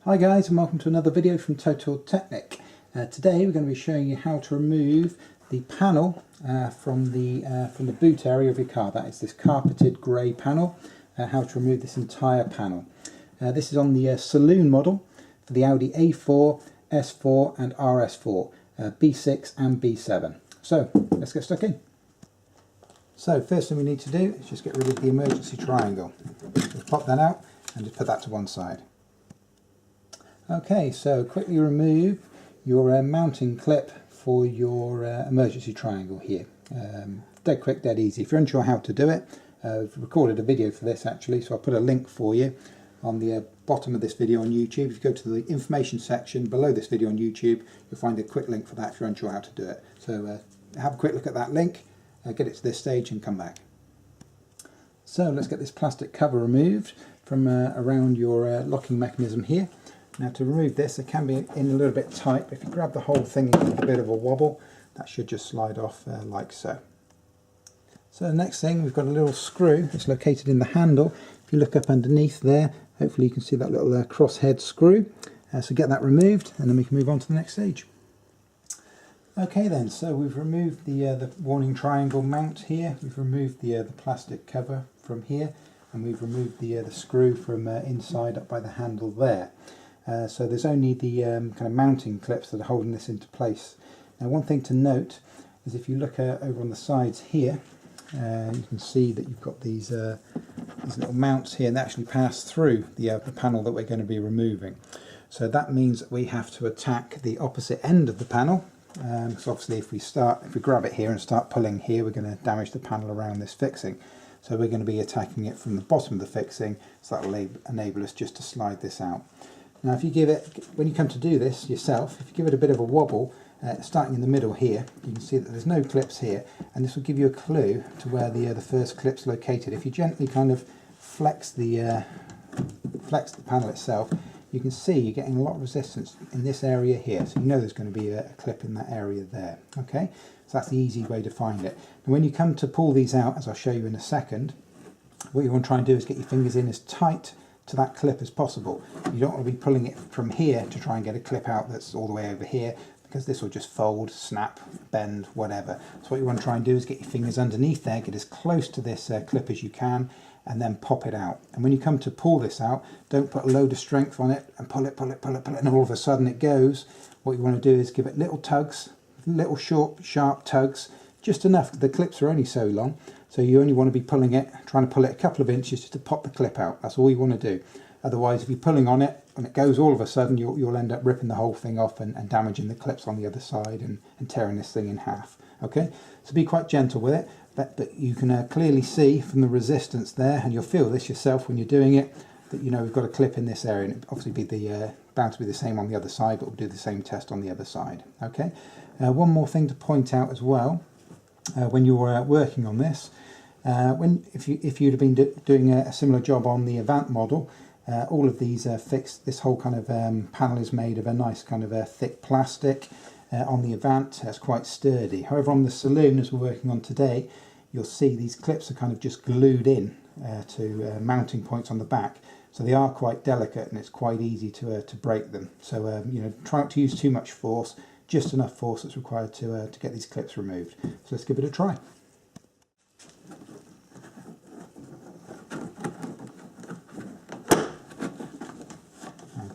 Hi guys, and welcome to another video from Technik. Today we're going to be showing you how to remove the panel from the boot area of your car. That is this carpeted grey panel. How to remove this entire panel. This is on the saloon model for the Audi A4, S4 and RS4, B6 and B7. So let's get stuck in. So first thing we need to do is just get rid of the emergency triangle. Just pop that out and just put that to one side. Okay, so quickly remove your mounting clip for your emergency triangle here. Dead quick, dead easy. If you're unsure how to do it, I've recorded a video for this actually, so I'll put a link for you on the bottom of this video on YouTube. If you go to the information section below this video on YouTube, you'll find a quick link for that if you're unsure how to do it. So have a quick look at that link, get it to this stage and come back. So let's get this plastic cover removed from around your locking mechanism here. Now to remove this, it can be in a little bit tight, but if you grab the whole thing and give it a bit of a wobble, that should just slide off like so. So the next thing, we've got a little screw that's located in the handle. If you look up underneath there, hopefully you can see that little crosshead screw. So get that removed and then we can move on to the next stage. Okay then, so we've removed the warning triangle mount here, we've removed the plastic cover from here, and we've removed the screw from inside up by the handle there. So there's only the kind of mounting clips that are holding this into place. Now one thing to note is if you look over on the sides here, you can see that you've got these little mounts here, and they actually pass through the panel that we're going to be removing. So that means that we have to attack the opposite end of the panel. So obviously if we grab it here and start pulling here, we're going to damage the panel around this fixing. So we're going to be attacking it from the bottom of the fixing, so that will enable us just to slide this out. Now if you give it, when you come to do this yourself, if you give it a bit of a wobble, starting in the middle here, you can see that there's no clips here, and this will give you a clue to where the first clip's located. If you gently kind of flex the panel itself, you can see you're getting a lot of resistance in this area here, so you know there's going to be a clip in that area there. Okay, so that's the easy way to find it. And when you come to pull these out, as I'll show you in a second, what you want to try and do is get your fingers in as tight to that clip as possible. You don't want to be pulling it from here to try and get a clip out that's all the way over here, because this will just fold, snap, bend, whatever. So what you want to try and do is get your fingers underneath there, get as close to this clip as you can, and then pop it out. And when you come to pull this out, don't put a load of strength on it and pull it, and all of a sudden it goes. What you want to do is give it little tugs, little short, sharp tugs, just enough. The clips are only so long, so you only want to be pulling it, trying to pull it a couple of inches just to pop the clip out. That's all you want to do. Otherwise, if you're pulling on it and it goes all of a sudden, you'll end up ripping the whole thing off and damaging the clips on the other side and tearing this thing in half. Okay, so be quite gentle with it, but you can clearly see from the resistance there, and you'll feel this yourself when you're doing it, that you know we've got a clip in this area, and it'll obviously be bound to be the same on the other side, but we'll do the same test on the other side. Okay, one more thing to point out as well, when you're working on this, if you'd have been doing a similar job on the Avant model, all of these fixed, this whole kind of panel is made of a nice kind of thick plastic. On the Avant, it's quite sturdy. However, on the saloon, as we're working on today, you'll see these clips are kind of just glued in to mounting points on the back. So they are quite delicate, and it's quite easy to break them. So you know, try not to use too much force, just enough force that's required to get these clips removed. So let's give it a try.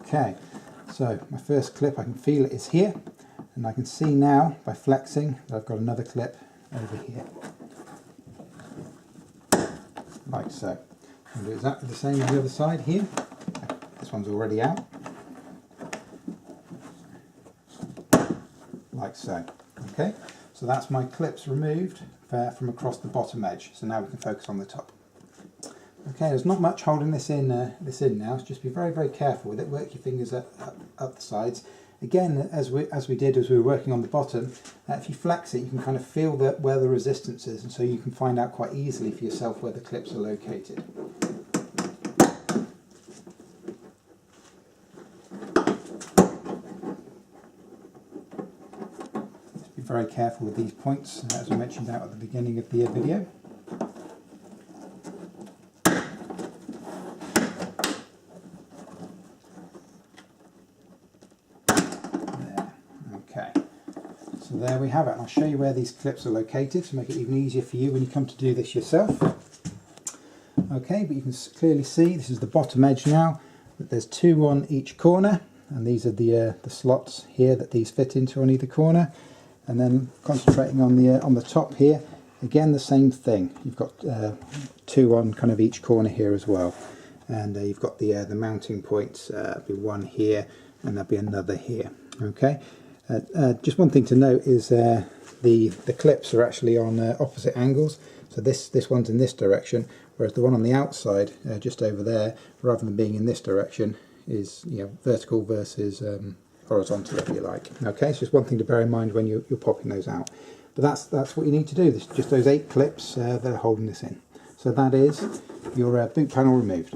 Okay, so my first clip, I can feel it is here, and I can see now by flexing that I've got another clip over here, like so. I'll do exactly the same on the other side here. This one's already out, like so. Okay, so that's my clips removed from across the bottom edge. So now we can focus on the top. Okay, there's not much holding this in now, so just be very, very careful with it. Work your fingers up the sides. Again, as we did as we were working on the bottom, if you flex it, you can kind of feel where the resistance is, and so you can find out quite easily for yourself where the clips are located. Just be very careful with these points, as I mentioned out at the beginning of the video. So there we have it, and I'll show you where these clips are located to make it even easier for you when you come to do this yourself. Okay, but you can clearly see this is the bottom edge now, that there's 2 on each corner, and these are the slots here that these fit into on either corner. And then concentrating on the top here, again the same thing. You've got 2 on kind of each corner here as well, and you've got the mounting points. There'll be 1 here, and there'll be another here. Okay. Just one thing to note is the clips are actually on opposite angles. So this one's in this direction, whereas the one on the outside, just over there, rather than being in this direction, is vertical versus horizontal, if you like. Okay, it's just one thing to bear in mind when you're popping those out. But that's what you need to do. There's just those 8 clips that are holding this in. So that is your boot panel removed.